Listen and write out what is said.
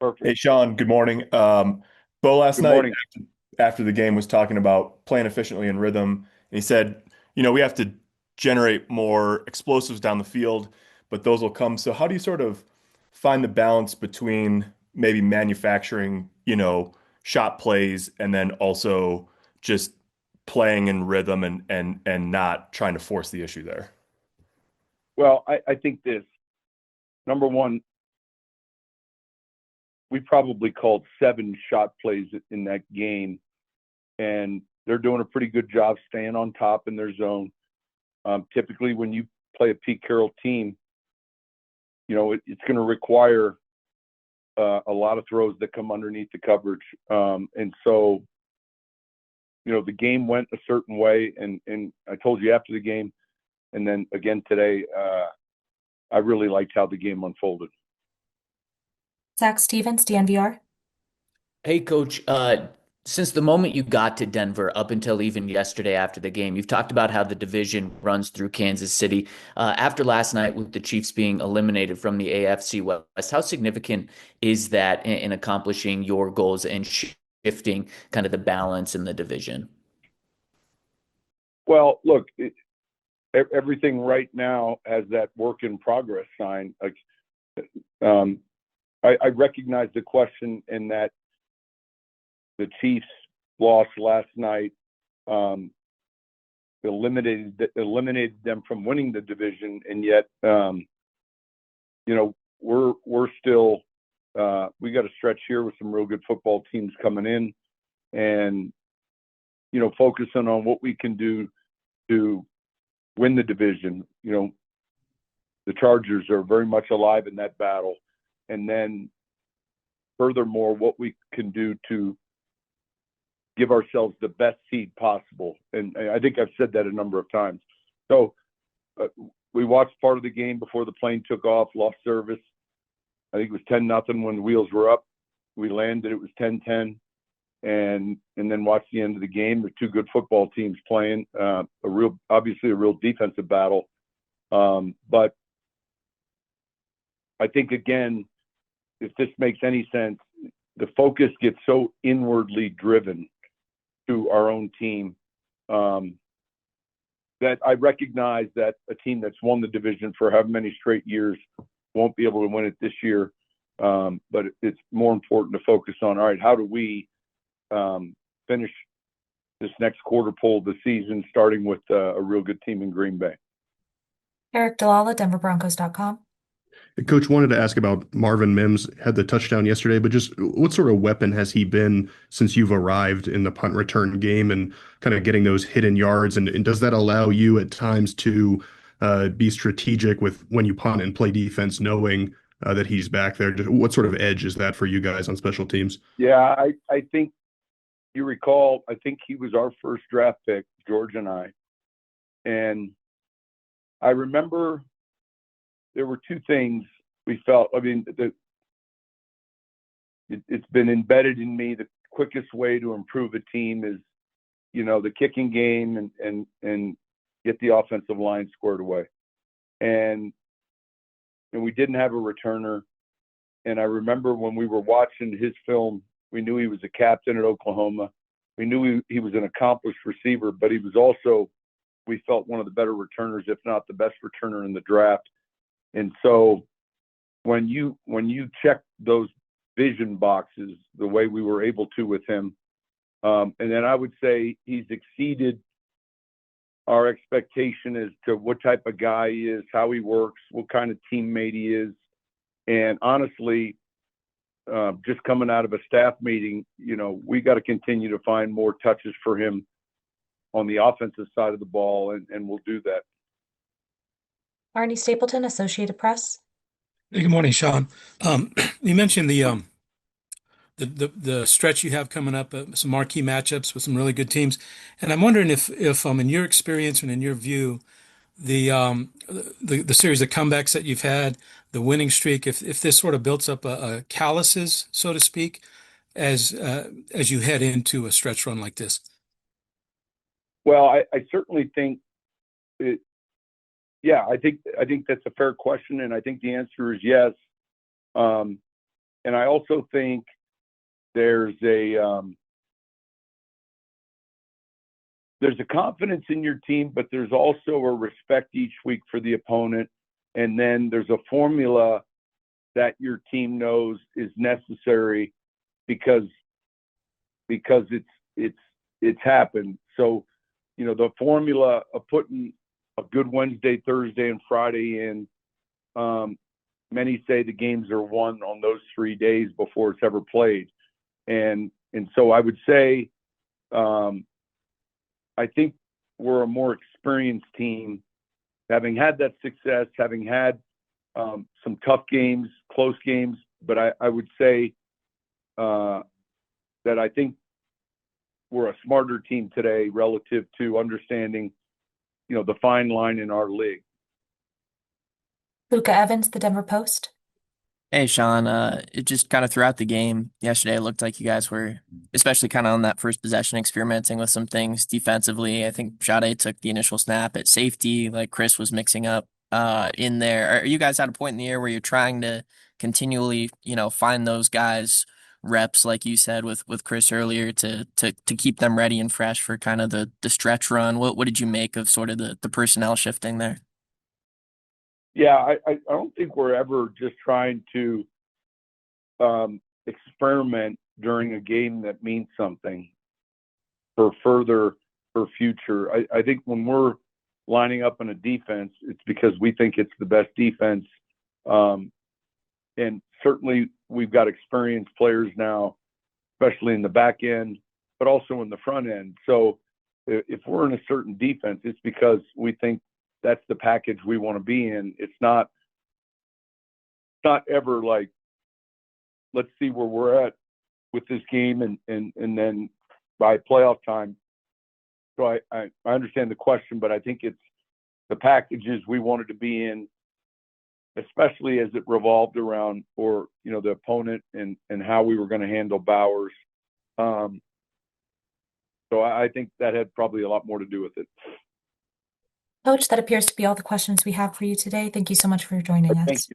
Hey, Perfect. Sean, good morning. Bo last Good night morning. after the game was talking about playing efficiently in rhythm. And he said, we have to generate more explosives down the field, but those will come. So how do you sort of find the balance between maybe manufacturing, shot plays and then also just playing in rhythm and not trying to force the issue there? Well, I think this number one, we probably called 7 shot plays in that game, and they're doing a pretty good job staying on top in their zone. Typically, when you play a Pete Carroll team, it's going to require a lot of throws that come underneath the coverage. And so, the game went a certain way, and I told you after the game, and then again today, I really liked how the game unfolded. Zach Stevens, DNVR. Hey, Coach. Since the moment you got to Denver up until even yesterday after the game, you've talked about how the division runs through Kansas City. After last night, with the Chiefs being eliminated from the AFC West, how significant is that in accomplishing your goals and shifting kind of the balance in the division? Well, look, everything right now has that work in progress sign. Like, um, I recognize the question in that the Chiefs loss last night um, eliminated them from winning the division, and yet we're still we got a stretch here with some real good football teams coming in, and focusing on what we can do to win the division. The Chargers are very much alive in that battle, and then furthermore, what we can do to give ourselves the best seed possible. And I think I've said that a number of times. So we watched part of the game before the plane took off, lost service. I think it was 10-0 when the wheels were up. We landed, it was 10-10. And then watched the end of the game. The two good football teams playing, obviously a real defensive battle. But I think, again, if this makes any sense, the focus gets so inwardly driven to our own team that I recognize that a team that's won the division for however many straight years won't be able to win it this year. But it's more important to focus on, all right, how do we finish this next quarter pole of the season, starting with a real good team in Green Bay. Eric Dalala, DenverBroncos.com. Coach wanted to ask about Marvin Mims, had the touchdown yesterday, but just what sort of weapon has he been since you've arrived in the punt return game and kind of getting those hidden yards? And does that allow you at times to be strategic with when you punt and play defense, knowing that he's back there? What sort of edge is that for you guys on special teams? Yeah, I think you recall, I think he was our first draft pick, George and I. And I remember there were two things we felt. I mean, it's been embedded in me. The quickest way to improve a team is, the kicking game and get the offensive line squared away. And we didn't have a returner. And I remember when we were watching his film, we knew he was a captain at Oklahoma. We knew he was an accomplished receiver, but he was also, we felt, one of the better returners, if not the best returner in the draft. And so when you check those vision boxes the way we were able to with him, and then I would say he's exceeded our expectation as to what type of guy he is, how he works, what kind of teammate he is. And honestly, just coming out of a staff meeting, we got to continue to find more touches for him on the offensive side of the ball, and we'll do that. Arnie Stapleton, Associated Press. Hey, good morning, Sean. You mentioned the stretch you have coming up, some marquee matchups with some really good teams, and I'm wondering if in your experience and in your view, the series of comebacks that you've had, the winning streak, if this sort of builds up a calluses, so to speak, as you head into a stretch run like this. Well, I certainly think it. Yeah, I think that's a fair question, and I think the answer is yes. and I also think there's a confidence in your team, but there's also a respect each week for the opponent. And then there's a formula that your team knows is necessary because it's happened. So, the formula of putting a good Wednesday, Thursday, and Friday in, many say the games are won on those 3 days before it's ever played. And so I would say, I think we're a more experienced team, having had that success, having had some tough games, close games. But I would say that I think we're a smarter team today relative to understanding, the fine line in our league. Luca Evans, The Denver Post. Hey, Sean, it just kind of throughout the game yesterday, it looked like you guys were, especially kind of on that first possession, experimenting with some things defensively. I think Sade took the initial snap at safety, like Chris was mixing up in there. Are you guys at a point in the year where you're trying to continually, find those guys reps, like you said with Chris earlier, to keep them ready and fresh for kind of the stretch run? What did you make of sort of the personnel shifting there? Yeah, I don't think we're ever just trying to experiment during a game that means something for future. I think when we're lining up in a defense, it's because we think it's the best defense. And certainly we've got experienced players now, especially in the back end, but also in the front end. So if we're in a certain defense, it's because we think that's the package we want to be in. It's not ever like, let's see where we're at with this game and then by playoff time. So I understand the question, but I think it's the packages we wanted to be in, especially as it revolved around the opponent and how we were going to handle Bowers. So I think that had probably a lot more to do with it. Coach, that appears to be all the questions we have for you today. Thank you so much for joining Thank us. you.